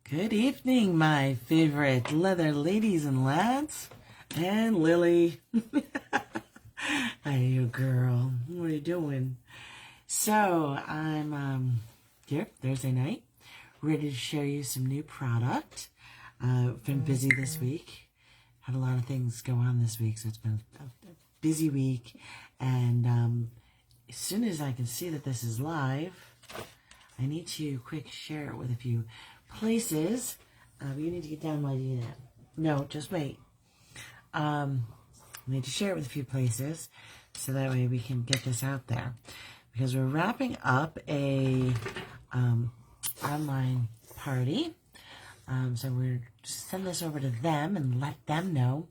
Good evening, my favorite leather ladies and lads. And Lily. Hey, you girl. What are you doing? So, I'm here Thursday night, ready to show you some new product. Been busy this week. Had a lot of things go on this week, so it's been a busy week. And as soon as I can see that this is live, I need to quick share it with a few places. You need to get down while you do that. No, just wait. I need to share it with a few places so that way we can get this out there. Because we're wrapping up a online party. So we're just send this over to them and let them know,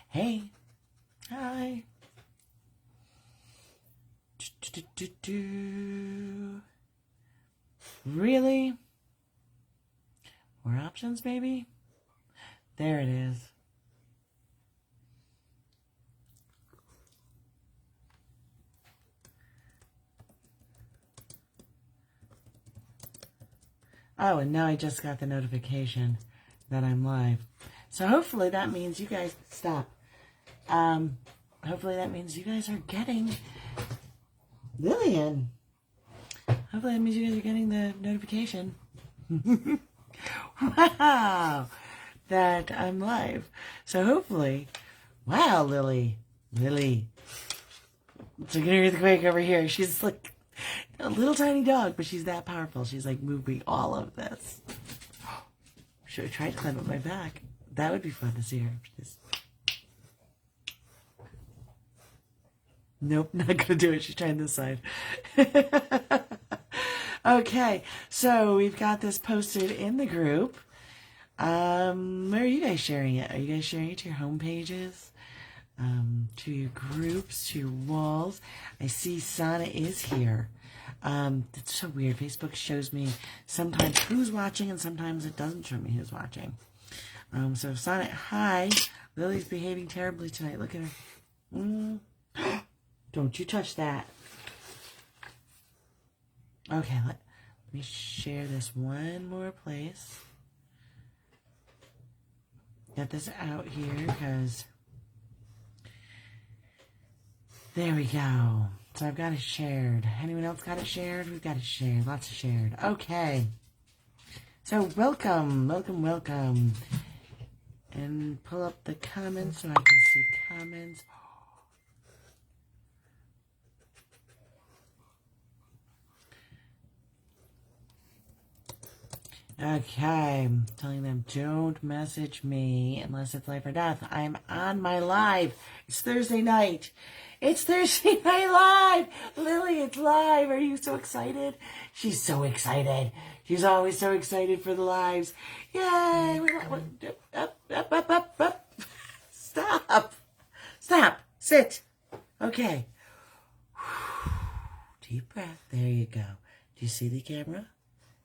hey, hi. Really? More options, maybe? There it is. Oh, and now I just got the notification that I'm live. So hopefully that means you guys stop. Hopefully that means you guys are getting Lillian. Hopefully that means you guys are getting the notification. Wow, that I'm live. So hopefully, wow, Lily. So you can hear the quake over here. She's like a little tiny dog, but she's that powerful. She's like moving all of this. Should I try to climb up my back? That would be fun to see her. Just... Nope, not gonna do it. She's trying this side. Okay, so we've got this posted in the group. Where are you guys sharing it? Are you guys sharing it to your home pages? To your groups, to your walls? I see Sana is here. It's so weird. Facebook shows me sometimes who's watching and sometimes it doesn't show me who's watching. So Sana, hi. Lily's behaving terribly tonight. Look at her. Don't you touch that. Okay, let me share this one more place. Get this out here because there we go. So I've got it shared. Anyone else got it shared? We've got it shared. Lots of shared. Okay. So welcome. And pull up the comments so I can see comments. Okay, I'm telling them don't message me unless it's life or death. I'm on my live. It's Thursday night. It's Thursday night live. Lily, it's live. Are you so excited? She's so excited. She's always so excited for the lives. Yay! Up. Stop. Sit. Okay. Deep breath. There you go. Do you see the camera?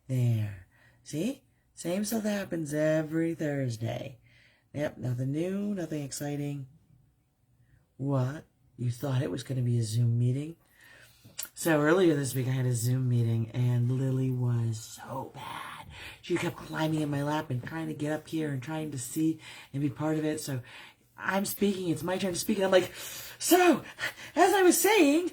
There. See? Same stuff happens every Thursday. Yep, nothing new, nothing exciting. What? You thought it was going to be a Zoom meeting? So earlier this week I had a Zoom meeting and Lily was so bad. She kept climbing in my lap and trying to get up here and trying to see and be part of it. So I'm speaking, it's my turn to speak, and I'm like, so, as I was saying,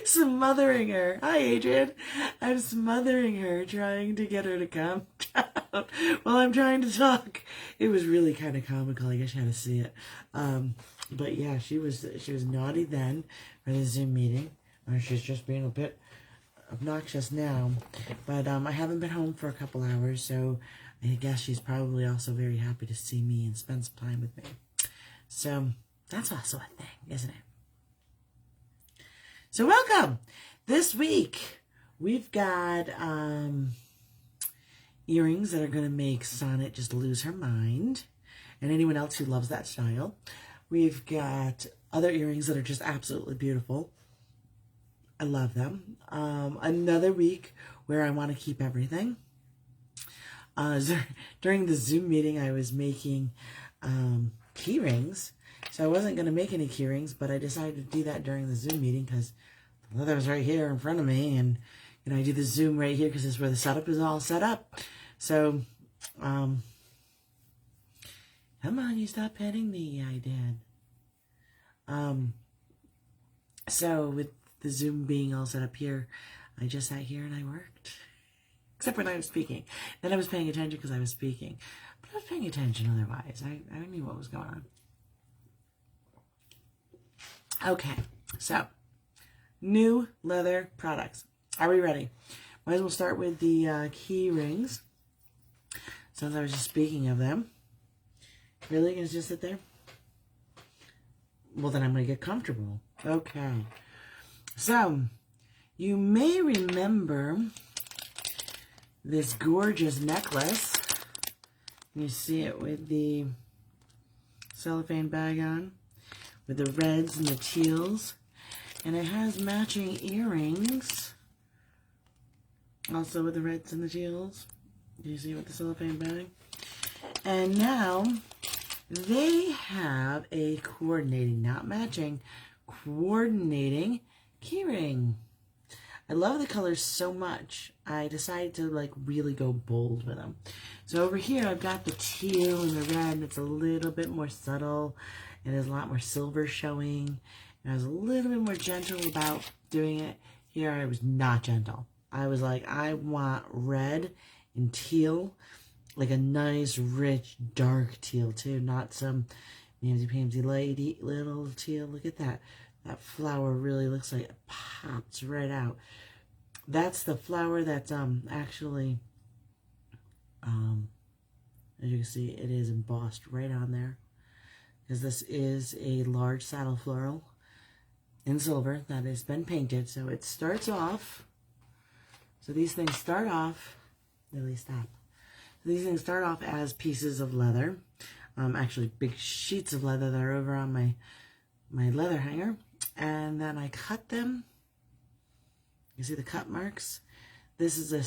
smothering her. Hi, Adrian. I'm smothering her, trying to get her to calm down while I'm trying to talk. It was really kind of comical. I guess you had to see it. But yeah, she was naughty then for the Zoom meeting. She's just being a bit obnoxious now. But I haven't been home for a couple hours, so I guess she's probably also very happy to see me and spend some time with me. So that's also a thing, isn't it? So welcome. This week we've got earrings that are going to make Sonnet just lose her mind, and anyone else who loves that style. We've got other earrings that are just absolutely beautiful. I love them. Another week where I want to keep everything. During the Zoom meeting, I was making key rings. So I wasn't going to make any key rings, but I decided to do that during the Zoom meeting because the leather was right here in front of me and And I do the zoom right here because this is where the setup is all set up. So, come on, you stop petting me. I did. So with the zoom being all set up here, I just sat here and I worked. Except when I was speaking. Then I was paying attention because I was speaking. But I was paying attention otherwise. I knew what was going on. Okay, so new leather products. Are we ready? Might as well start with the key rings. Since I was just speaking of them. Really? Gonna just sit there? Well, then I'm going to get comfortable. Okay. So, you may remember this gorgeous necklace. You see it with the cellophane bag on, with the reds and the teals. And it has matching earrings, also with the reds and the teals. Do you see with the cellophane bag? And now, they have a coordinating, not matching, coordinating keyring. I love the colors so much, I decided to like really go bold with them. So over here, I've got the teal and the red, and it's a little bit more subtle. And there's a lot more silver showing. And I was a little bit more gentle about doing it. Here, I was not gentle. I was like, I want red and teal. Like a nice, rich, dark teal, too. Not some mamsy-pamsy lady little teal. Look at that. That flower really looks like it pops right out. That's the flower that's actually, as you can see, it is embossed right on there. Because this is a large saddle floral in silver that has been painted. So it starts off, so these things start off, Lily, stop. These things start off as pieces of leather, actually big sheets of leather that are over on my leather hanger, and then I cut them. You see the cut marks? This is a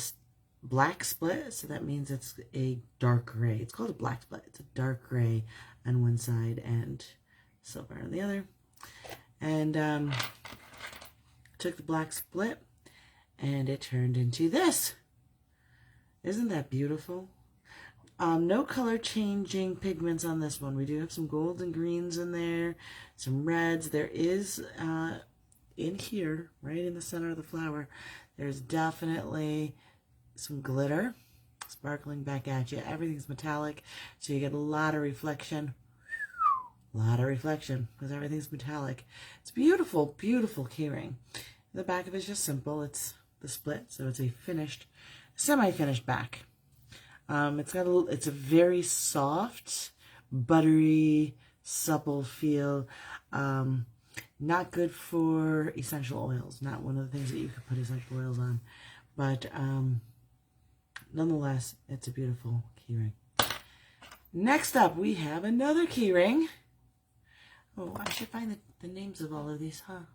black split, so that means it's a dark gray. It's called a black split. It's a dark gray on one side and silver on the other. And took the black split, and it turned into this. Isn't that beautiful? No color changing pigments on this one. We do have some golds and greens in there, some reds. There is, in here, right in the center of the flower, there's definitely some glitter sparkling back at you. Everything's metallic, so you get a lot of reflection. A lot of reflection, because everything's metallic. It's beautiful, beautiful keyring. The back of it's just simple. It's the split, so it's a finished, semi-finished back. It's a very soft, buttery, supple feel. Not good for essential oils. Not one of the things that you could put essential oils on. But nonetheless, it's a beautiful keyring. Next up, we have another keyring. Oh, I should find the names of all of these, huh?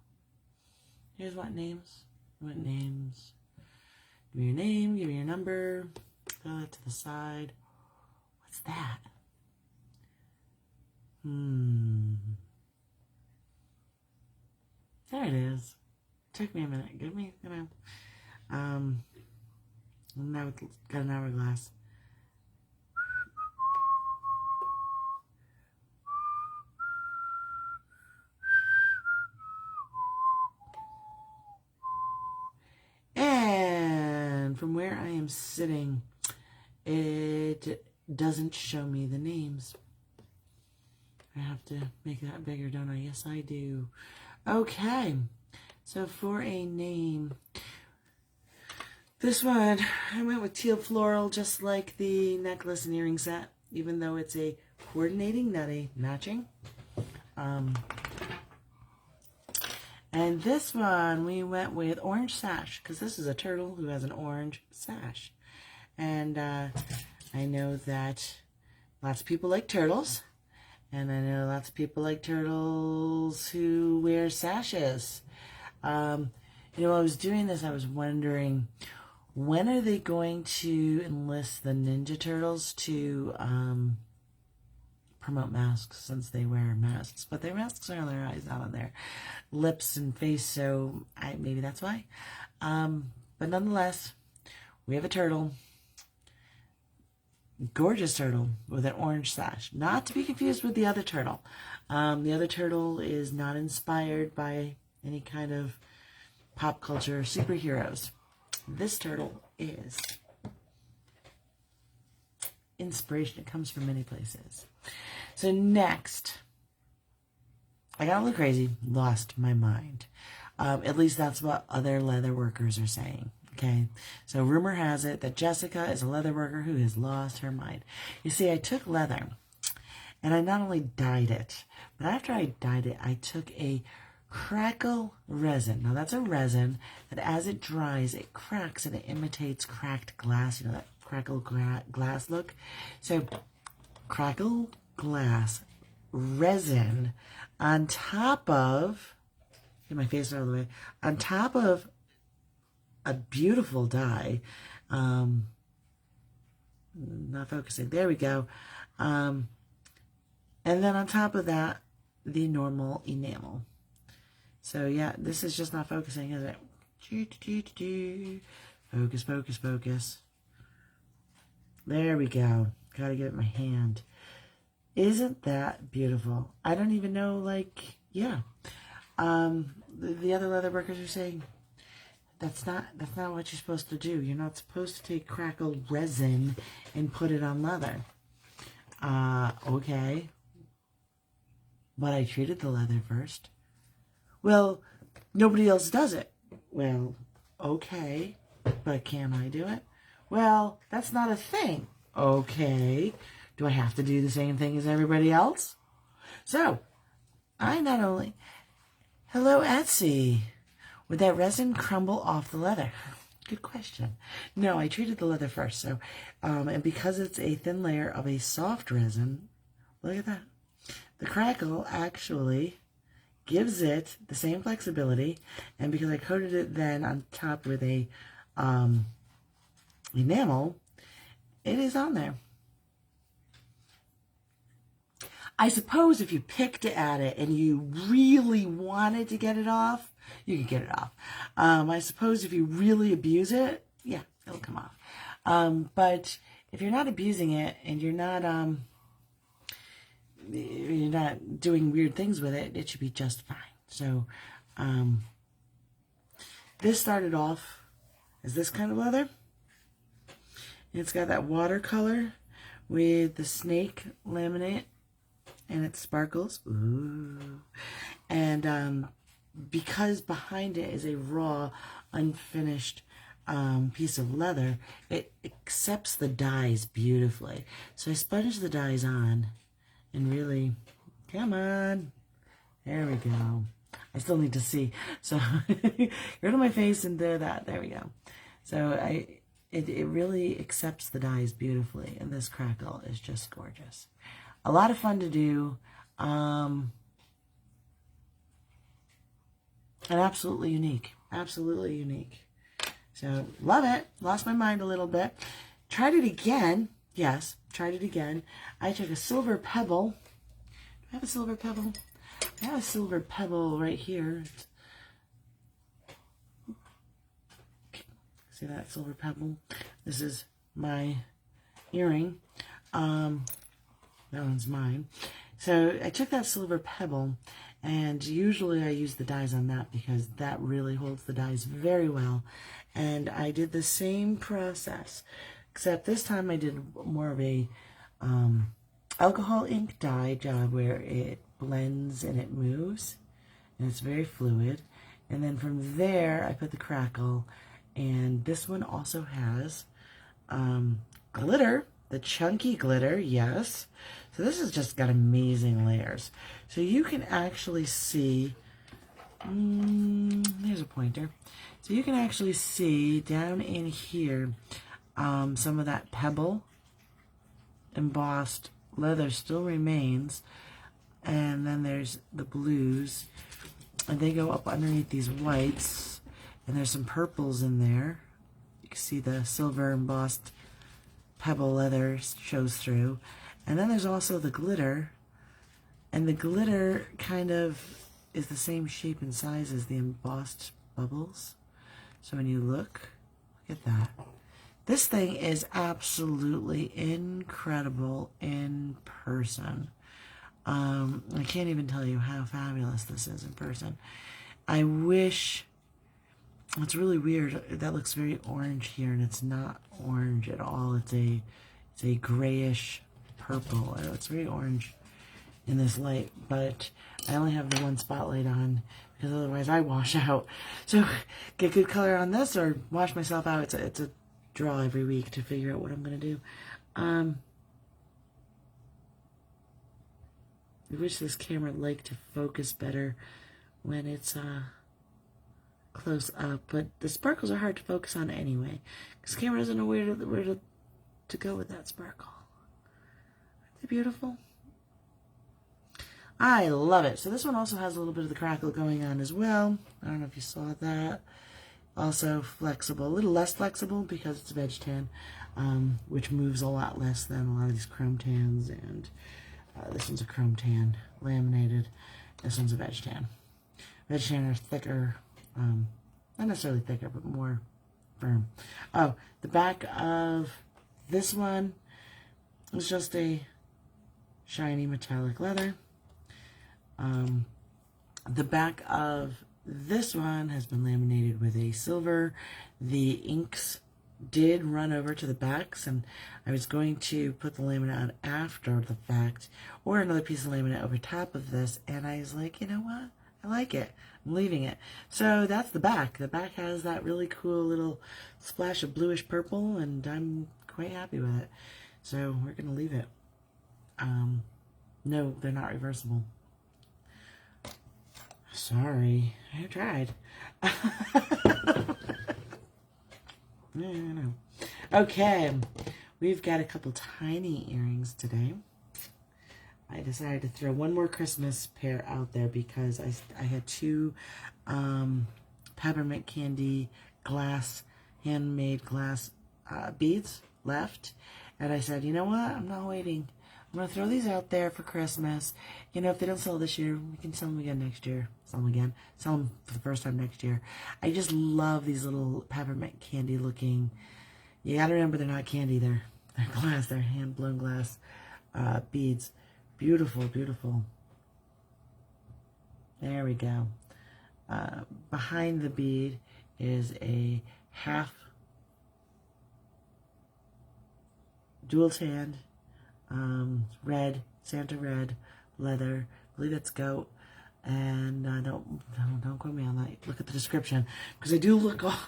Here's what names. What names? Give me your name, give me your number. Throw that to the side. What's that? There it is. Took me a minute. Give me, now it's got an hourglass. And from where I am sitting, it doesn't show me the names. I have to make that bigger, don't I? Yes, I do. Okay, so for a name, this one, I went with teal floral, just like the necklace and earring set, even though it's a coordinating, not a matching. And this one, we went with orange sash, because this is a turtle who has an orange sash. And I know that lots of people like turtles. And I know lots of people like turtles who wear sashes. While I was doing this, I was wondering, when are they going to enlist the Ninja Turtles to promote masks, since they wear masks? But their masks are on their eyes, not on their lips and face, so maybe that's why. But nonetheless, we have a turtle. Gorgeous turtle with an orange sash. Not to be confused with the other turtle. The other turtle is not inspired by any kind of pop culture superheroes. This turtle is. Inspiration. It comes from many places. So next, I got a little crazy. Lost my mind. At least that's what other leather workers are saying. Okay, so rumor has it that Jessica is a leather worker who has lost her mind. You see, I took leather, and I not only dyed it, but after I dyed it, I took a crackle resin. Now, that's a resin that as it dries, it cracks and it imitates cracked glass. You know, that crackle glass look? So, crackle glass resin on top of, get my face out of the way, on top of a beautiful dye. Not focusing. There we go. And then on top of that, the normal enamel. So yeah, this is just not focusing, is it? Focus, focus, focus. There we go. Gotta get it in my hand. Isn't that beautiful? I don't even know, like, yeah. The other leather workers are saying, That's not what you're supposed to do. You're not supposed to take crackled resin and put it on leather. Okay. But I treated the leather first. Well, nobody else does it. Well, okay. But can I do it? Well, that's not a thing. Okay. Do I have to do the same thing as everybody else? So, I not only... Hello, Etsy. Would that resin crumble off the leather? Good question. No, I treated the leather first. So, and because it's a thin layer of a soft resin, look at that. The crackle actually gives it the same flexibility. And because I coated it then on top with a enamel, it is on there. I suppose if you picked at it and you really wanted to get it off, you can get it off. I suppose if you really abuse it, yeah, it'll come off. But if you're not abusing it and you're not doing weird things with it, it should be just fine. So this started off as this kind of leather. It's got that watercolor with the snake laminate, and it sparkles. Ooh. And because behind it is a raw, unfinished piece of leather, it accepts the dyes beautifully. So I sponged the dyes on and really, come on. There we go. I still need to see. So go to my face and there we go. So it really accepts the dyes beautifully, and this crackle is just gorgeous. A lot of fun to do. And absolutely unique. Absolutely unique. So, love it. Lost my mind a little bit. Tried it again. Yes, tried it again. I took a silver pebble. Do I have a silver pebble? I have a silver pebble right here. See that silver pebble? This is my earring. That one's mine. So I took that silver pebble, and usually I use the dyes on that because that really holds the dyes very well. And I did the same process, except this time I did more of a alcohol ink dye job where it blends and it moves, and it's very fluid. And then from there I put the crackle, and this one also has glitter. The chunky glitter, yes. So this has just got amazing layers. So you can actually see, there's a pointer. So you can actually see down in here, some of that pebble embossed leather still remains. And then there's the blues. And they go up underneath these whites. And there's some purples in there. You can see the silver embossed pebble leather shows through. And then there's also the glitter, and the glitter kind of is the same shape and size as the embossed bubbles. So when you look, Look at that. This thing is absolutely incredible in person. I can't even tell you how fabulous this is in person. I wish, it's really weird. That looks very orange here, and it's not orange at all. It's a grayish purple. It's very orange in this light, but I only have the one spotlight on because otherwise I wash out. So get good color on this or wash myself out. It's a draw every week to figure out what I'm going to do. I wish this camera liked to focus better when it's close up, but the sparkles are hard to focus on anyway, because the camera doesn't know where to go with that sparkle. Aren't they beautiful? I love it. So this one also has a little bit of the crackle going on as well. I don't know if you saw that. Also flexible, a little less flexible because it's veg tan, which moves a lot less than a lot of these chrome tans, and this one's a chrome tan, laminated. This one's a veg tan. Veg tan are thicker, not necessarily thicker, but more firm. Oh, the back of this one is just a shiny metallic leather. The back of this one has been laminated with a silver. The inks did run over to the backs, and I was going to put the laminate on after the fact, or another piece of laminate over top of this, and I was like, you know what? I like it. I'm leaving it. So that's the back. The back has that really cool little splash of bluish purple, and I'm quite happy with it. So we're going to leave it. No, they're not reversible. Sorry. I tried. I know. Okay. We've got a couple tiny earrings today. I decided to throw one more Christmas pair out there because I had two peppermint candy glass, handmade glass beads left. And I said, you know what? I'm not waiting. I'm going to throw these out there for Christmas. You know, if they don't sell this year, we can sell them again next year. Sell them again. Sell them for the first time next year. I just love these little peppermint candy looking. You got to remember they're not candy. They're glass. They're hand-blown glass beads. Beautiful, beautiful. There we go. Behind the bead is a half dual tanned red, Santa red leather. I believe that's goat. And don't quote me on that. Look at the description, because I do look all,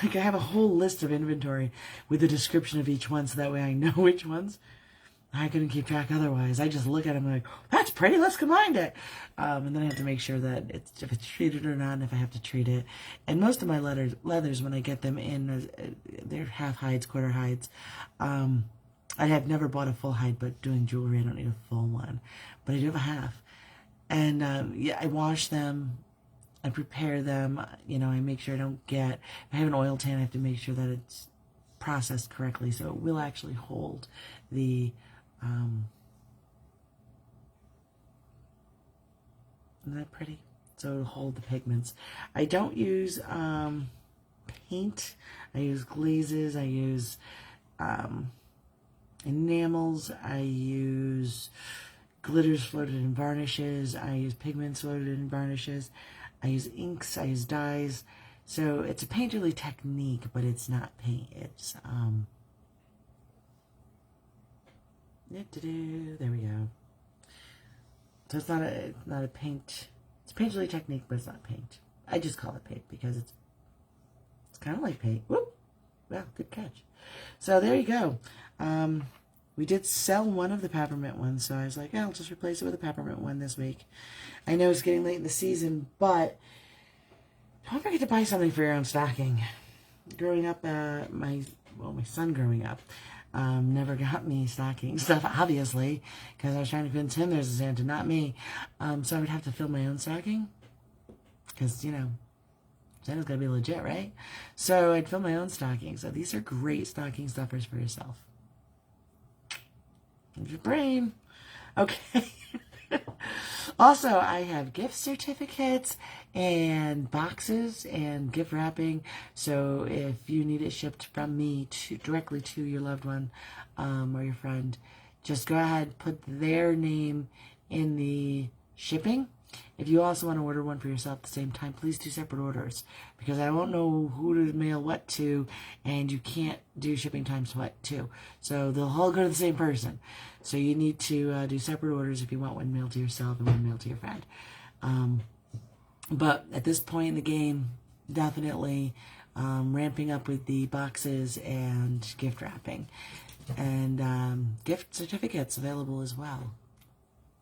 like I have a whole list of inventory with the description of each one, so that way I know which ones. I couldn't keep track otherwise. I just look at them and I'm like, that's pretty, let's combine it. And then I have to make sure that if it's treated or not, and if I have to treat it. And most of my leathers, when I get them in, they're half hides, quarter hides. I have never bought a full hide, but doing jewelry, I don't need a full one. But I do have a half. And yeah, I wash them, I prepare them, you know, I make sure I don't get, if I have an oil tan, I have to make sure that it's processed correctly, so it will actually hold the, isn't that pretty? So it'll hold the pigments. I don't use paint, I use glazes, I use enamels, I use glitters floated in varnishes, I use pigments floated in varnishes, I use inks, I use dyes. So it's a painterly technique, but it's not paint. It's there we go. So it's not a paint. It's a painterly technique, but it's not paint. I just call it paint because it's kind of like paint. Whoop! Well, good catch. So there you go. We did sell one of the peppermint ones, so I was like, I'll just replace it with a peppermint one this week. I know it's getting late in the season, but don't forget to buy something for your own stocking. Growing up, my son growing up never got me stocking stuff, obviously, because I was trying to convince him there's a Santa, not me. So I would have to fill my own stocking, because, you know, Santa's got to be legit, right? So I'd fill my own stocking. So these are great stocking stuffers for yourself. Use your brain. Okay. Also, I have gift certificates and boxes and gift wrapping. So if you need it shipped from me directly to your loved one or your friend, just go ahead, put their name in the shipping. If you also want to order one for yourself at the same time, please do separate orders because I won't know who to mail what to, and you can't do shipping times what to. So they'll all go to the same person. So you need to do separate orders if you want one mailed to yourself and one mailed to your friend. But at this point in the game, definitely ramping up with the boxes and gift wrapping. And gift certificates available as well.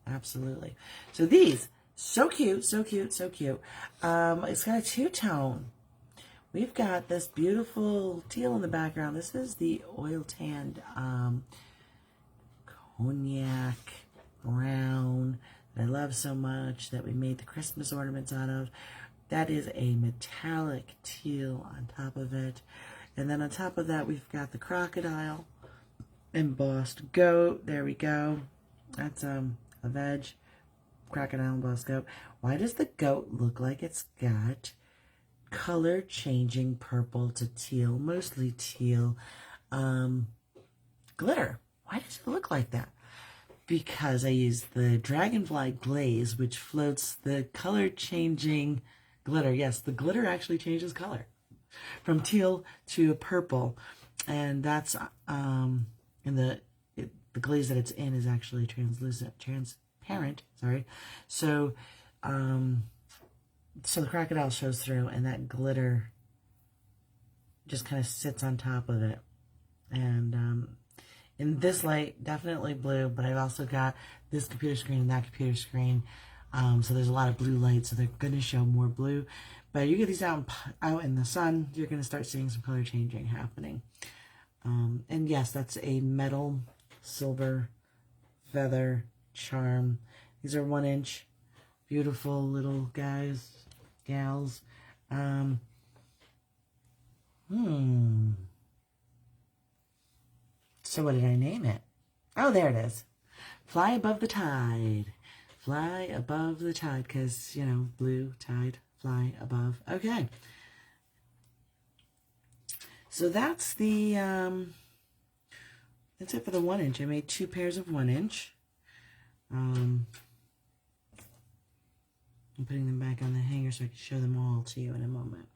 Absolutely. So these, so cute, so cute, so cute. It's got a two-tone. We've got this beautiful teal in the background. This is the oil tanned cognac brown that I love so much that we made the Christmas ornaments out of. That is a metallic teal on top of it. And then on top of that, we've got the crocodile embossed goat. There we go. That's a veg crocodile embossed goat. Why does the goat look like it's got color changing purple to teal, mostly teal, glitter? Why does it look like that? Because I used the dragonfly glaze, which floats the color changing glitter. Yes, the glitter actually changes color from teal to purple, and that's the glaze that it's in is actually transparent. Sorry, so the crocodile shows through, and that glitter just kind of sits on top of it. And in this light, definitely blue, but I've also got this computer screen and that computer screen. So there's a lot of blue light, so they're going to show more blue. But you get these out in the sun, you're going to start seeing some color changing happening. And yes, that's a metal silver feather charm. These are 1 inch. Beautiful little gals. So what did I name it? Oh, there it is. Fly above the tide. Fly above the tide, because, you know, blue, tide, fly above. Okay. So that's that's it for the 1 inch. I made 2 pairs of 1 inch. I'm putting them back on the hanger so I can show them all to you in a moment.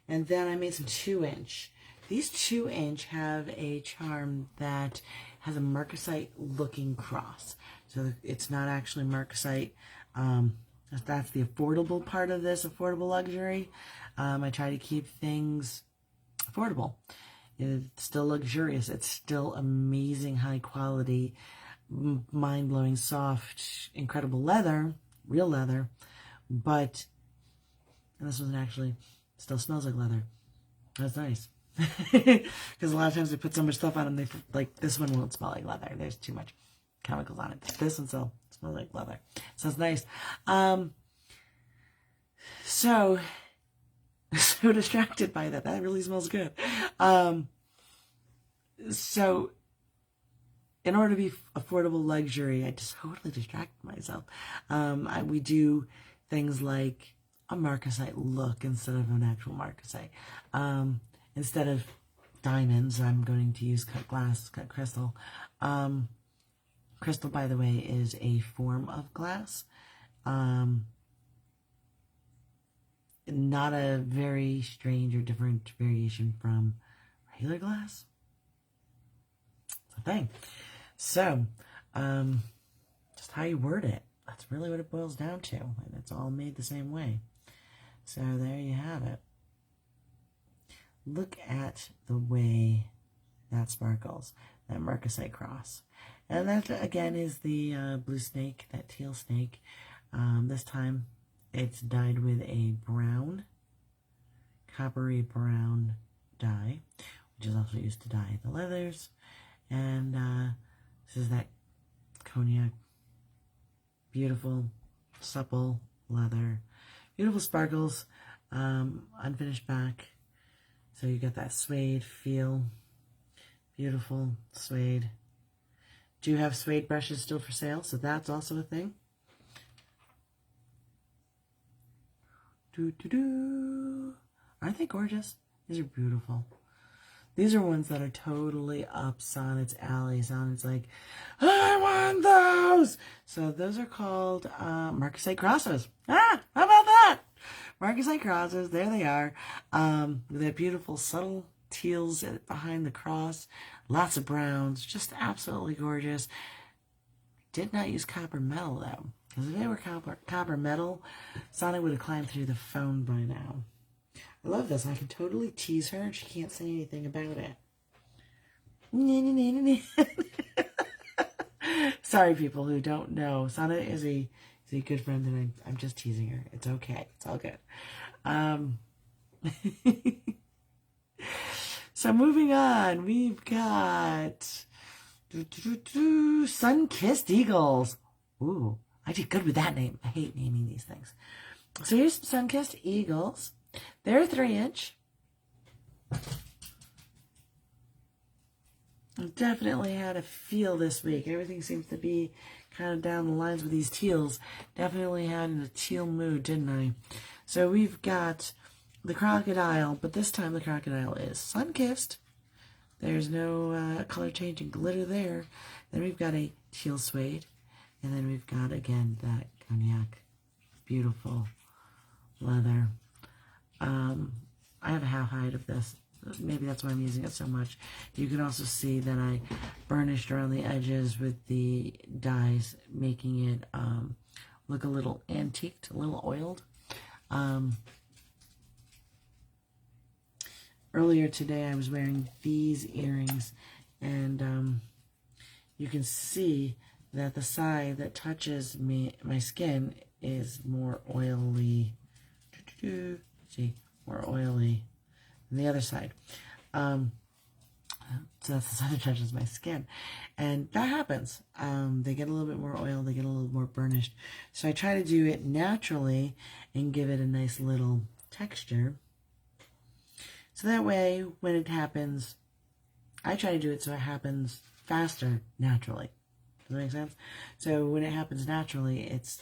And then I made some 2 inch. These 2 inch have a charm that has a marcasite looking cross. So it's not actually marcasite. That's the affordable part of this, affordable luxury. I try to keep things affordable. It's still luxurious. It's still amazing, high quality, mind-blowing, soft, incredible leather, real leather. But, and this one actually still smells like leather. That's nice. Because a lot of times they put so much stuff on them, like this one won't smell like leather. There's too much chemicals on it. This one still smells like leather. So it's nice. So distracted by that. That really smells good. So in order to be affordable luxury, I just totally distracted myself. We do things like a marcasite look instead of an actual marcasite. Instead of diamonds, I'm going to use cut glass, cut crystal. Crystal, by the way, is a form of glass. Not a very strange or different variation from regular glass. It's a thing. So, just how you word it. That's really what it boils down to. And it's all made the same way. So there you have it. Look at the way that sparkles. That marcasite cross. And that, again, is the blue snake, that teal snake. This time, it's dyed with a brown, coppery brown dye, which is also used to dye the leathers. And this is that cognac, beautiful, supple leather, beautiful sparkles, unfinished back. So you get that suede feel, beautiful suede. Do have suede brushes still for sale, so that's also a thing. Aren't they gorgeous? These are beautiful. These are ones that are totally up Sonnet's alley. Sonnet's like, I want those! So those are called Marcasite crosses. Ah, how about that? Marcasite crosses, there they are. With that beautiful subtle teals behind the cross. Lots of browns, just absolutely gorgeous. Did not use copper metal though. Because if they were copper metal, Sonnet would have climbed through the phone by now. I love this. I can totally tease her and she can't say anything about it. Sorry, people who don't know. Sonnet is a good friend and I'm just teasing her. It's okay. It's all good. So moving on, we've got Sun-Kissed Eagles. Ooh, I did good with that name. I hate naming these things. So here's some Sun-Kissed Eagles. They're 3-inch. I've definitely had a feel this week. Everything seems to be kind of down the lines with these teals. Definitely had a teal mood, didn't I? So we've got the crocodile, but this time the crocodile is sun-kissed. There's no color changing glitter there. Then we've got a teal suede. And then we've got, again, that cognac. Beautiful leather. I have a half height of this. Maybe that's why I'm using it so much. You can also see that I burnished around the edges with the dyes, making it look a little antiqued, a little oiled. Earlier today I was wearing these earrings, and you can see that the side that touches my skin is more oily. See, more oily than the other side. So that's the side that touches my skin. And that happens. They get a little bit more oil, they get a little more burnished. So I try to do it naturally and give it a nice little texture. So that way, when it happens, I try to do it so it happens faster, naturally. Does that make sense? So when it happens naturally, it's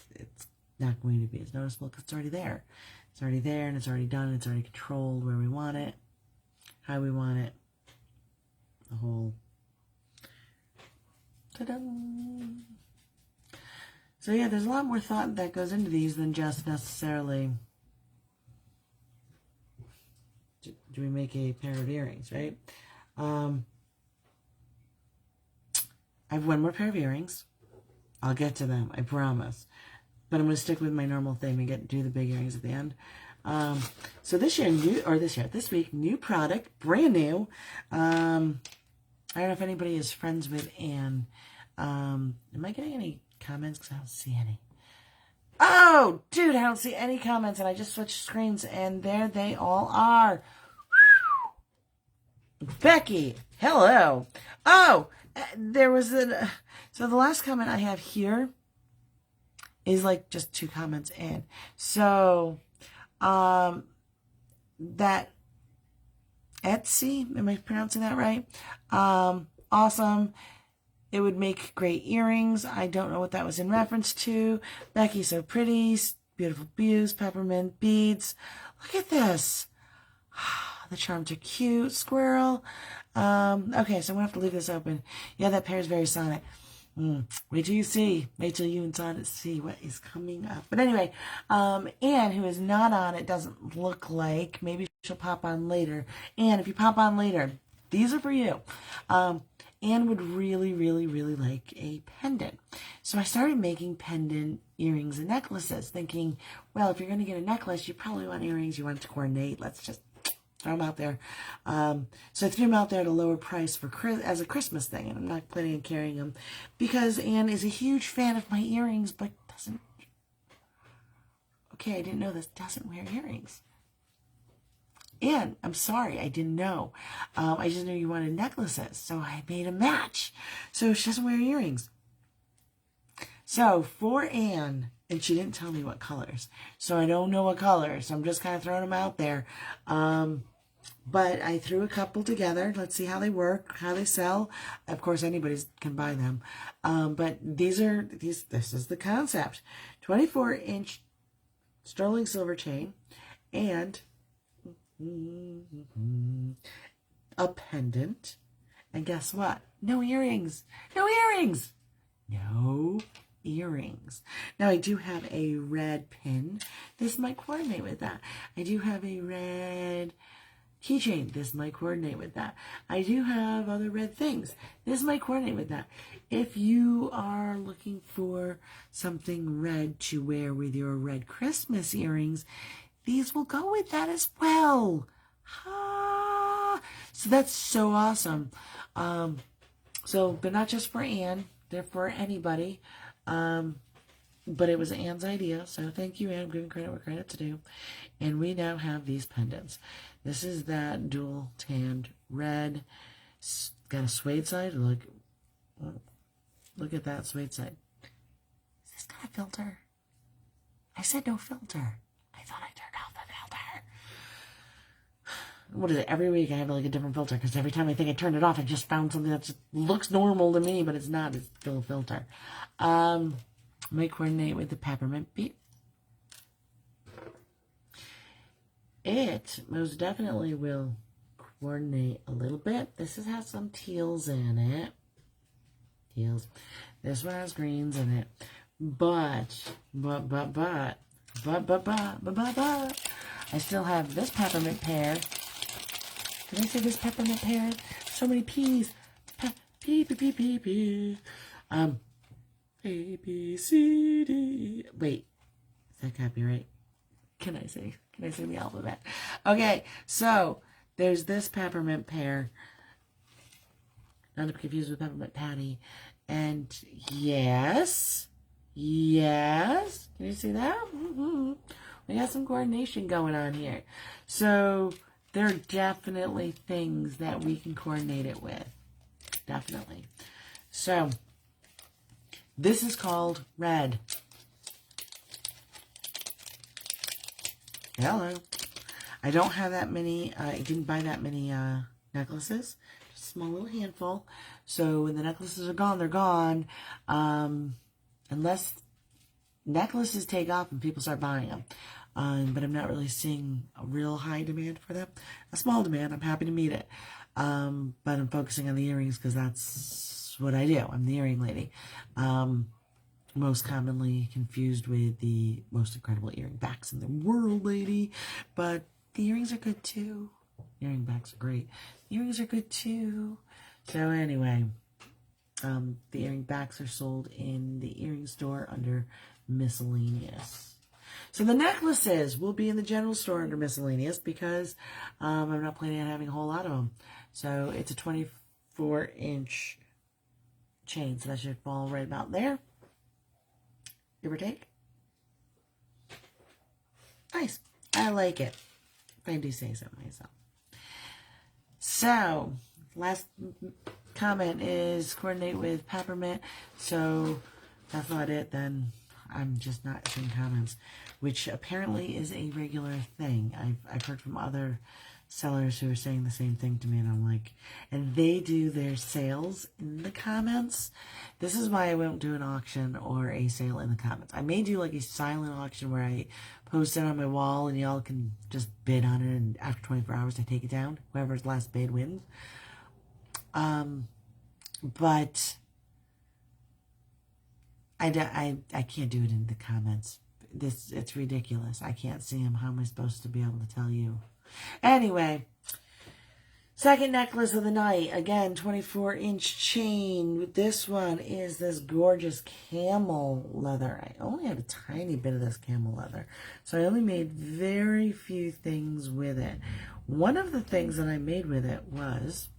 not going to be as noticeable because it's already there. It's already there and it's already done. It's already controlled where we want it, how we want it. The whole ta-da! So yeah, there's a lot more thought that goes into these than just necessarily do we make a pair of earrings, right? I have one more pair of earrings. I'll get to them, I promise. But I'm going to stick with my normal thing and do the big earrings at the end. So this week, new product, brand new. I don't know if anybody is friends with Anne. Am I getting any comments? Because I don't see any. Oh, dude, I don't see any comments. And I just switched screens, and there they all are. Becky, hello. Oh, there was so the last comment I have here is like just 2 comments in. So, that Etsy, am I pronouncing that right? Awesome. It would make great earrings. I don't know what that was in reference to. Becky, so pretty. Beautiful views, peppermint beads. Look at this. The charms are cute. Squirrel. Okay, so I'm going to have to leave this open. Yeah, that pair is very Sonic. Wait till you see. Wait till you and Sonic see what is coming up. But anyway, Anne, who is not on, it doesn't look like. Maybe she'll pop on later. Anne, if you pop on later, these are for you. Anne would really, really, really like a pendant. So I started making pendant earrings and necklaces, thinking, well, if you're going to get a necklace, you probably want earrings. You want it to coordinate. Let's just throw them out there. So I threw them out there at a lower price as a Christmas thing, and I'm not planning on carrying them because Anne is a huge fan of my earrings, but doesn't. Okay, I didn't know this. Doesn't wear earrings. Anne, I'm sorry, I didn't know. I just knew you wanted necklaces, so I made a match. So she doesn't wear earrings. So for Anne, and she didn't tell me what colors, so I don't know what colors. So I'm just kind of throwing them out there. But I threw a couple together. Let's see how they work, how they sell. Of course, anybody can buy them. But this is the concept. 24-inch sterling silver chain. and a pendant. And guess what? No earrings. No earrings. No earrings. Now, I do have a red pin. This might coordinate with that. I do have a red keychain. This might coordinate with that. I do have other red things. This might coordinate with that. If you are looking for something red to wear with your red Christmas earrings, these will go with that as well. Ah, so that's so awesome. But not just for Anne. They're for anybody. But it was Anne's idea, so thank you, Anne. I'm giving credit where credit's due. And we now have these pendants. This is that dual tanned red. Got a suede side. Look at that suede side. Is this got a filter? I said no filter. I thought I turned off the filter. What is it? Every week I have like a different filter because every time I think I turned it off, I just found something that just looks normal to me, but it's not. It's still a filter. Might coordinate with the peppermint beet. It most definitely will coordinate a little bit. This has some teals in it. Teals. This one has greens in it. But, I still have this peppermint pear. Did I say this peppermint pear? So many P's. P. A, B, C, D. Wait, is that copyright? Can I say the alphabet? Okay, so there's this peppermint pear. Not to be confused with peppermint patty. And yes. Can you see that? We got some coordination going on here. So there are definitely things that we can coordinate it with. Definitely. So this is called red. Hello. I don't have that many, I didn't buy that many necklaces. Just a small little handful. So when the necklaces are gone, they're gone. Unless necklaces take off and people start buying them. But I'm not really seeing a real high demand for them. A small demand. I'm happy to meet it. But I'm focusing on the earrings because that's what I do. I'm the earring lady. Most commonly confused with the most incredible earring backs in the world lady. But the earrings are good too. Earring backs are great. The earrings are good too. So anyway, the earring backs are sold in the earring store under miscellaneous. So the necklaces will be in the general store under miscellaneous because I'm not planning on having a whole lot of them. So it's a 24-inch chain, so that should fall right about there. Give or take. Nice. I like it. If I do say so myself. So, last comment is coordinate with peppermint. So, that's not it. Then I'm just not seeing comments, which apparently is a regular thing. I've heard from other sellers who are saying the same thing to me, and I'm like, and they do their sales in the comments. This is why I won't do an auction or a sale in the comments. I may do like a silent auction where I post it on my wall and y'all can just bid on it, and after 24 hours I take it down. Whoever's last bid wins. But I can't do it in the comments. It's ridiculous. I can't see them. How am I supposed to be able to tell you? Anyway, second necklace of the night. Again, 24-inch chain. This one is this gorgeous camel leather. I only had a tiny bit of this camel leather, so I only made very few things with it. One of the things that I made with it was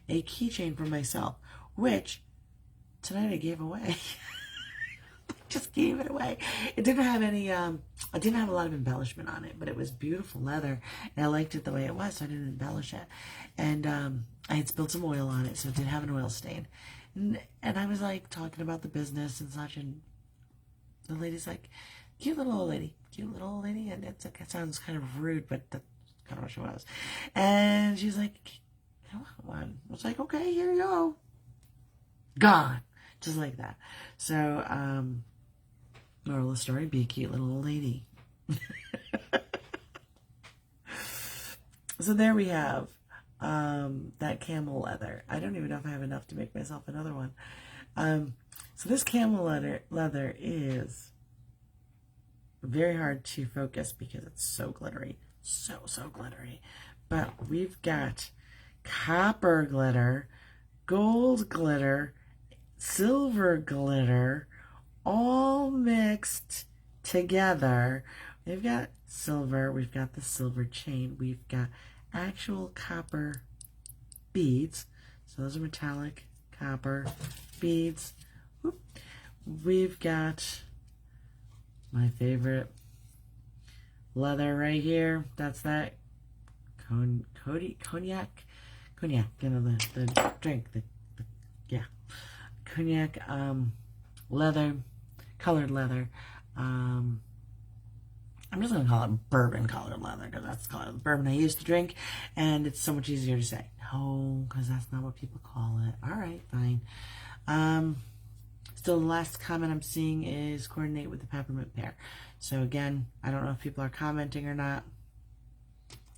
a keychain for myself, which tonight I gave away. Just gave it away. It didn't have any, I didn't have a lot of embellishment on it, but it was beautiful leather, and I liked it the way it was, so I didn't embellish it. And I had spilled some oil on it, so it did have an oil stain. And I was like talking about the business and such, and the lady's like, cute little old lady, and it's like, it sounds kind of rude, but that's kind of what she was. And she's like, I want one. I was like, okay, here you go. Gone. Just like that. So, moral of the story, be a cute little old lady. So there we have that camel leather. I don't even know if I have enough to make myself another one. So this camel leather is very hard to focus because it's so glittery. So glittery. But we've got copper glitter, gold glitter, silver glitter, all mixed together. We've got silver, we've got the silver chain, we've got actual copper beads. So those are metallic copper beads. We've got my favorite leather right here. That's that cognac, you know, the drink, yeah, cognac, leather, colored leather. I'm just going to call it bourbon colored leather because that's the color of the bourbon I used to drink, and it's so much easier to say. No, because that's not what people call it. All right, fine. Still, the last comment I'm seeing is coordinate with the peppermint pear. So again, I don't know if people are commenting or not.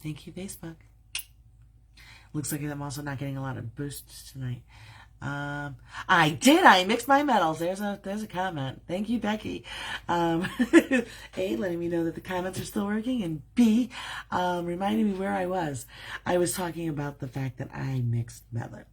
Thank you, Facebook. Looks like I'm also not getting a lot of boosts tonight. I mixed my metals. There's a comment. Thank you, Becky. A, letting me know that the comments are still working, and B, reminding me where I was. I was talking about the fact that I mixed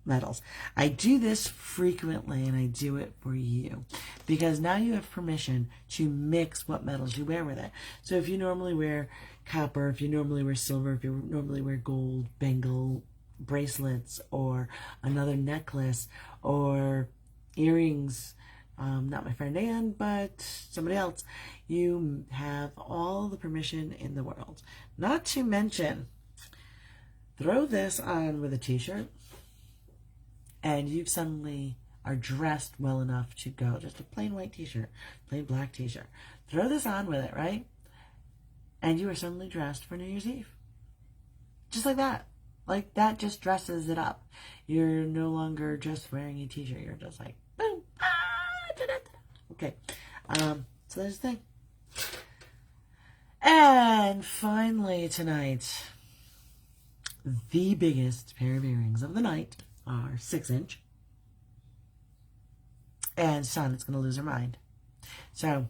metals. I do this frequently, and I do it for you because now you have permission to mix what metals you wear with it. So if you normally wear copper, if you normally wear silver, if you normally wear gold, bangle, bracelets, or another necklace, or earrings, not my friend Anne, but somebody else, you have all the permission in the world. Not to mention, throw this on with a t-shirt, and you suddenly are dressed well enough to go. Just a plain white t-shirt, plain black t-shirt. Throw this on with it, right? And you are suddenly dressed for New Year's Eve. Just like that. Like, that just dresses it up. You're no longer just wearing a t-shirt. You're just like, boom. Okay. So there's the thing. And finally tonight, the biggest pair of earrings of the night are 6-inch. And Sonet's going to lose her mind. So,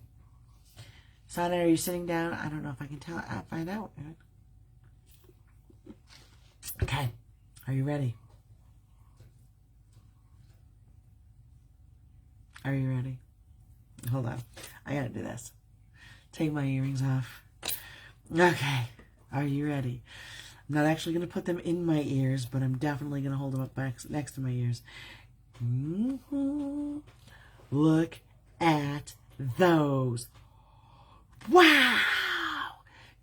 Sonet, are you sitting down? I don't know if I can tell. I'll find out. Okay, are you ready? Are you ready? Hold on, I gotta do this. Take my earrings off. Okay, are you ready? I'm not actually gonna put them in my ears, but I'm definitely gonna hold them up next to my ears. Look at those. Wow!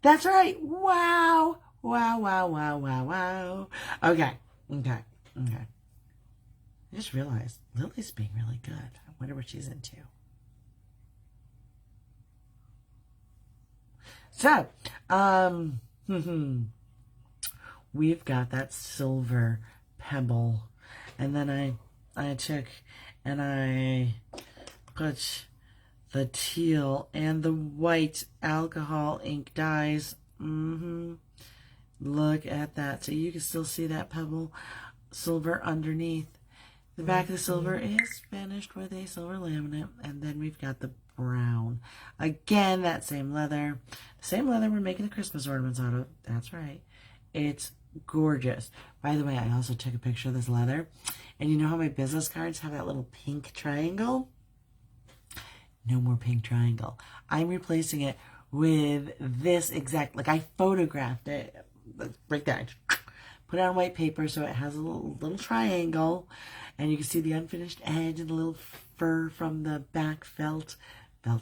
That's right, wow! Wow. Okay. I just realized Lily's being really good. I wonder what she's into. So, we've got that silver pebble. And then I took and I put the teal and the white alcohol ink dyes. Look at that. So you can still see that pebble silver underneath. The back of the silver is finished with a silver laminate. And then we've got the brown. Again, that same leather. The same leather we're making the Christmas ornaments out of. That's right. It's gorgeous. By the way, I also took a picture of this leather. And you know how my business cards have that little pink triangle? No more pink triangle. I'm replacing it with this exact, like I photographed it. Break that. Put it on white paper so it has a little triangle, and you can see the unfinished edge and the little fur from the back felt. There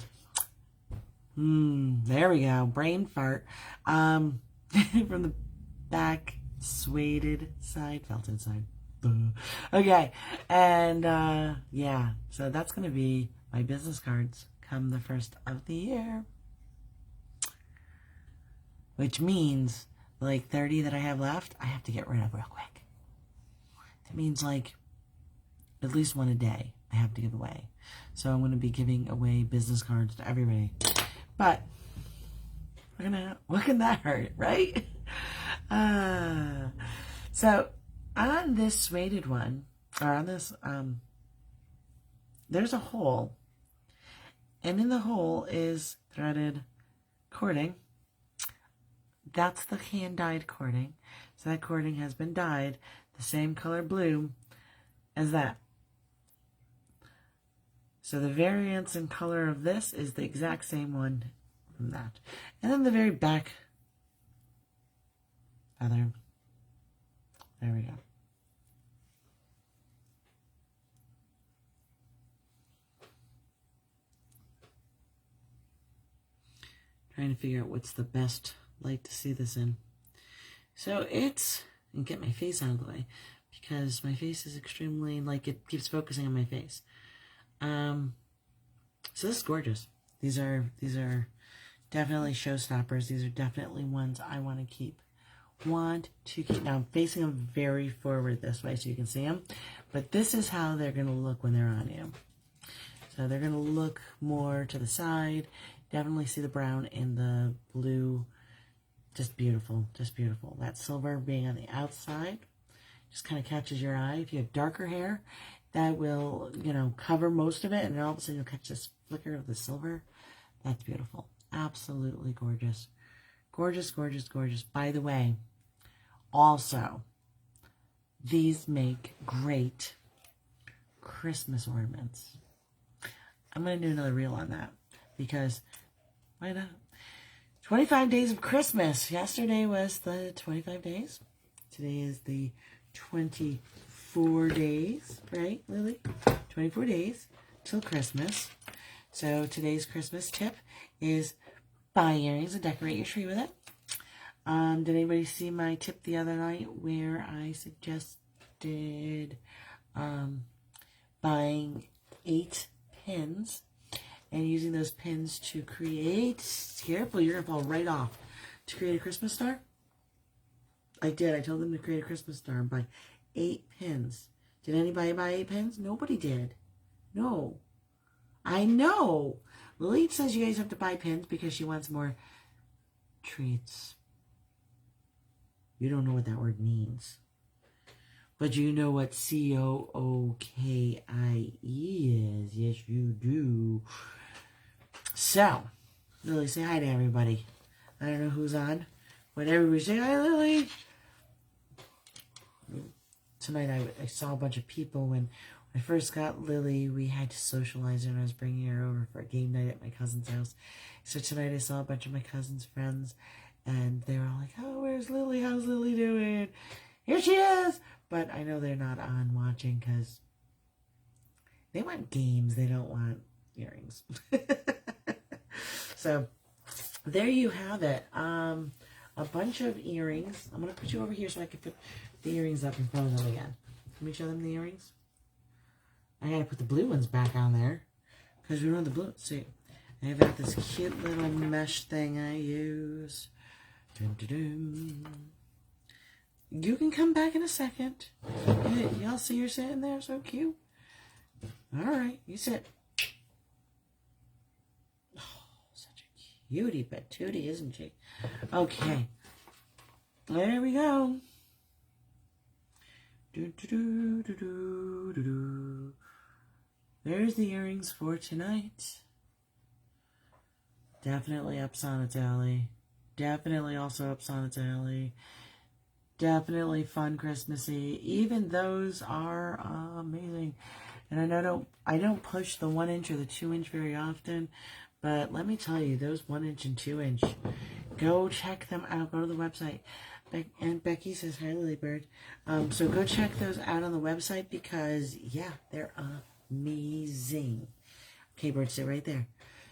we go. Brain fart. From the back suede side, felted side. Okay, and yeah, so that's gonna be my business cards come the first of the year, which means like 30 that I have left, I have to get rid of real quick. That means like at least one a day I have to give away. So I'm going to be giving away business cards to everybody. But what can that hurt, right? So on this suede one, or on this, there's a hole, and in the hole is threaded cording. That's the hand-dyed cording. So that cording has been dyed the same color blue as that. So the variance in color of this is the exact same one from that. And then the very back feather. There we go. Trying to figure out what's the best light to see this in. So it's, and get my face out of the way, because my face is extremely, like, it keeps focusing on my face. So this is gorgeous. These are definitely showstoppers. These are definitely ones I want to keep. Now I'm facing them very forward this way so you can see them. But this is how they're going to look when they're on you. So they're going to look more to the side. Definitely see the brown and the blue. Just beautiful, just beautiful. That silver being on the outside just kind of catches your eye. If you have darker hair, that will, cover most of it, and then all of a sudden you'll catch this flicker of the silver. That's beautiful. Absolutely gorgeous. Gorgeous, gorgeous, gorgeous. By the way, also, these make great Christmas ornaments. I'm going to do another reel on that, because why not? 25 days of Christmas. Yesterday was the 25 days. Today is the 24 days, right, Lily? 24 days till Christmas. So today's Christmas tip is buy earrings and decorate your tree with it. Did anybody see my tip the other night where I suggested buying 8 pins and using those pins to create, careful, you're going to fall right off, to create a Christmas star? I did. I told them to create a Christmas star and buy 8 pins. Did anybody buy 8 pins? Nobody did. No. I know. Lily says you guys have to buy pins because she wants more treats. You don't know what that word means. But you know what COOKIE is. Yes, you do. So, Lily, say hi to everybody. I don't know who's on. But everybody say hi, Lily. Tonight I saw a bunch of people. When I first got Lily, we had to socialize her, and I was bringing her over for a game night at my cousin's house. So tonight I saw a bunch of my cousin's friends, and they were all like, oh, where's Lily? How's Lily doing? Here she is! But I know they're not on watching because they want games. They don't want earrings. So there you have it. A bunch of earrings. I'm going to put you over here so I can put the earrings up in front of them again. Let me show them the earrings. I got to put the blue ones back on there because we don't have the blue. See, I've got this cute little mesh thing I use. Dun, dun, dun. You can come back in a second. Y'all see her sitting there so cute? All right, you sit. Oh, such a cutie patootie, isn't she? Okay. There we go. Do, do, do, do, do, do, do. There's the earrings for tonight. Definitely up Sonnet's alley. Definitely also up Sonnet's alley. Definitely fun Christmassy. Even those are amazing. And I don't push the 1 inch or the 2 inch very often, but let me tell you, those 1 inch and 2 inch, go check them out. Go to the website. And Becky says, hi, Lily Bird. So go check those out on the website because, yeah, they're amazing. Okay, Bird, sit right there.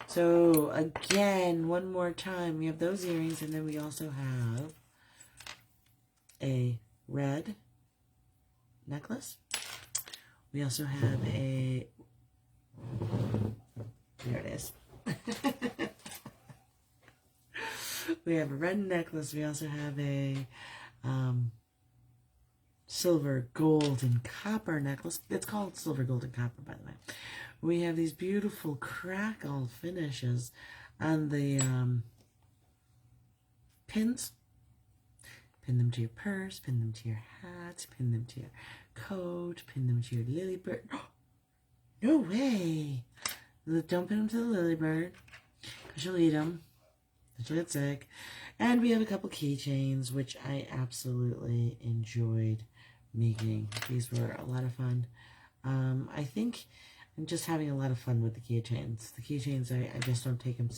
So, again, one more time, we have those earrings, and then we also have a red necklace. We also have a, there it is. We have a red necklace. We also have a silver, gold, and copper necklace. It's called silver, gold, and copper, by the way. We have these beautiful crackle finishes on the pins. Pin them to your purse, pin them to your hat, pin them to your coat, pin them to your lily bird. No way! Don't pin them to the lily bird, because you'll eat them. You'll get sick. And we have a couple keychains, which I absolutely enjoyed making. These were a lot of fun. I think I'm just having a lot of fun with the keychains. The keychains, I just don't take them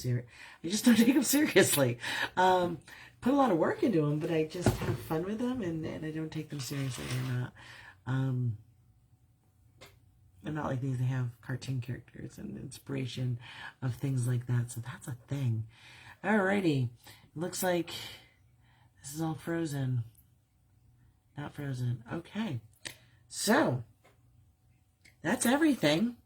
seriously. Put a lot of work into them, but I just have fun with them, and I don't take them seriously. They're not like these. They have cartoon characters and inspiration of things like that. So that's a thing. Alrighty. Looks like this is all frozen. Not frozen. Okay. So that's everything.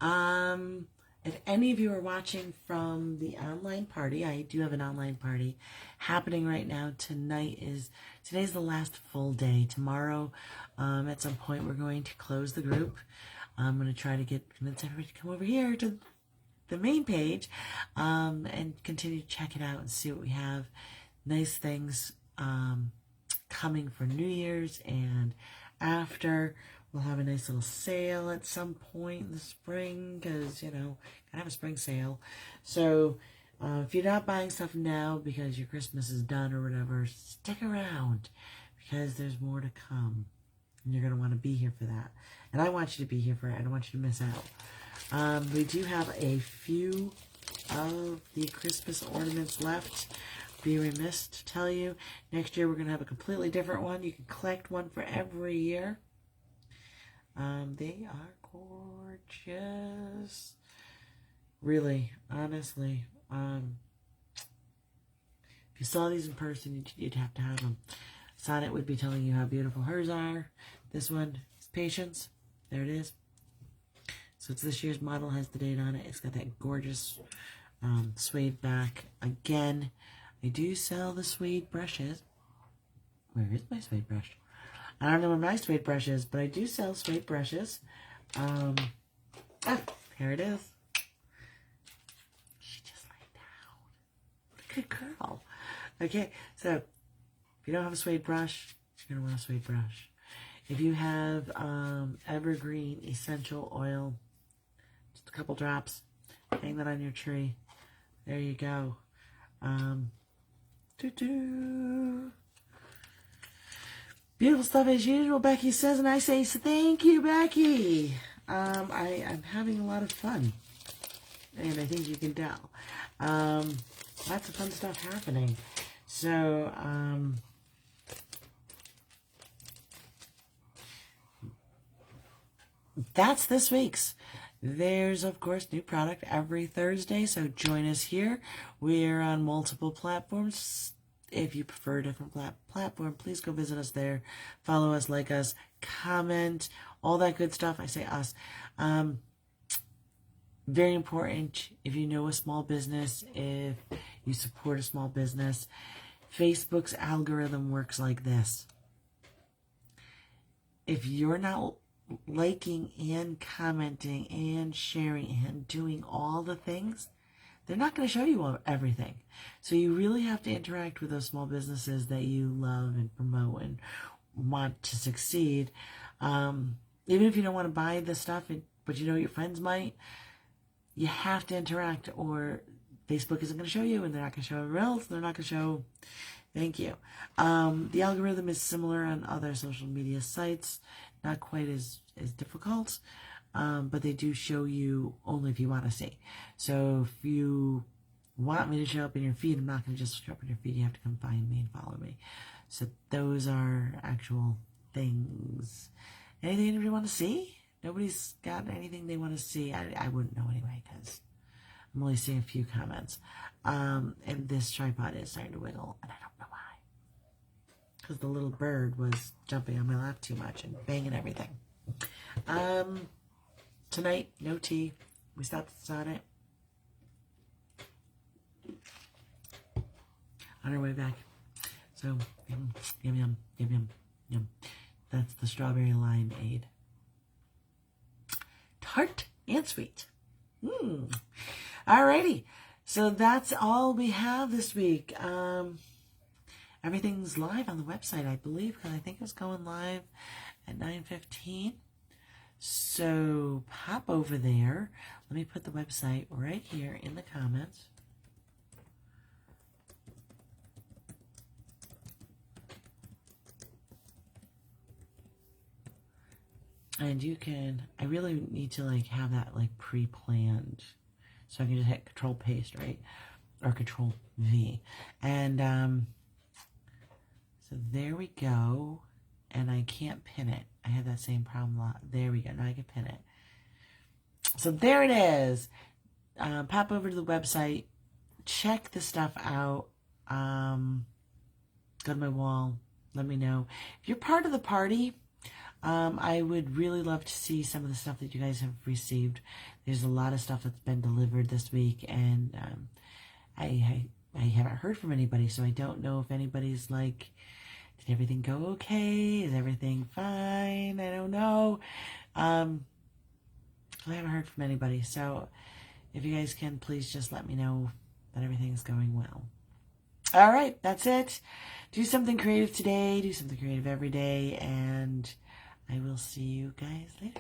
If any of you are watching from the online party, I do have an online party happening right now. Today's the last full day. Tomorrow, at some point, we're going to close the group. I'm going to try to convince everybody to come over here to the main page, and continue to check it out and see what we have. Nice things, coming for New Year's and after. We'll have a nice little sale at some point in the spring, because, gotta have a spring sale. So, if you're not buying stuff now because your Christmas is done or whatever, stick around, because there's more to come. And you're going to want to be here for that. And I want you to be here for it. I don't want you to miss out. We do have a few of the Christmas ornaments left. Be remiss to tell you, next year we're going to have a completely different one. You can collect one for every year. They are gorgeous. Really, honestly. If you saw these in person, you'd have to have them. Sonnet would be telling you how beautiful hers are. This one is Patience. There it is. So it's this year's model, has the date on it. It's got that gorgeous suede back. Again, I do sell the suede brushes. Where is my suede brush? I don't know where my suede brush is, but I do sell suede brushes. Here it is. She just laid down. Good girl. Okay, so if you don't have a suede brush, you're going to want a suede brush. If you have evergreen essential oil, just a couple drops, hang that on your tree. There you go. Beautiful stuff as usual, Becky says, and I say thank you, Becky. I'm having a lot of fun, and I think you can tell. Lots of fun stuff happening. So, that's this week's. There's, of course, new product every Thursday, so join us here. We're on multiple platforms. If you prefer a different platform, please go visit us there. Follow us, like us, comment, all that good stuff. I say us. Very important, if you know a small business, if you support a small business, Facebook's algorithm works like this. If you're not liking and commenting and sharing and doing all the things, they're not going to show you everything. So you really have to interact with those small businesses that you love and promote and want to succeed. Even if you don't want to buy the stuff, but you know your friends might, you have to interact, or Facebook isn't going to show you, and they're not going to show everyone else. They're not going to show. Thank you. The algorithm is similar on other social media sites, not quite as difficult, but they do show you only if you want to see. So if you want me to show up in your feed, I'm not going to just show up in your feed. You have to come find me and follow me. So those are actual things. Anything anybody want to see? Nobody's got anything they want to see. I wouldn't know anyway, because I'm only seeing a few comments. And this tripod is starting to wiggle, and I don't know why. Because the little bird was jumping on my lap too much and banging everything. Tonight, no tea. We stopped at Sonnet. On our way back. So, yum, yum, yum, yum, yum. That's the strawberry limeade. Tart and sweet. Alrighty. So that's all we have this week. everything's live on the website, I believe, because I think it was going live at 9:15. So pop over there. Let me put the website right here in the comments. And you can, I really need to like have that like pre-planned. So I can just hit Control Paste, right? Or Control V. And so there we go. And I can't pin it. I had that same problem a lot. There we go. Now I can pin it. So there it is. Pop over to the website. Check the stuff out. Go to my wall. Let me know. If you're part of the party, I would really love to see some of the stuff that you guys have received. There's a lot of stuff that's been delivered this week, and I haven't heard from anybody, so I don't know if anybody's like, did everything go okay? Is everything fine? I don't know. I haven't heard from anybody, so if you guys can, please just let me know that everything's going well. All right, that's it. Do something creative today. Do something creative every day, and I will see you guys later.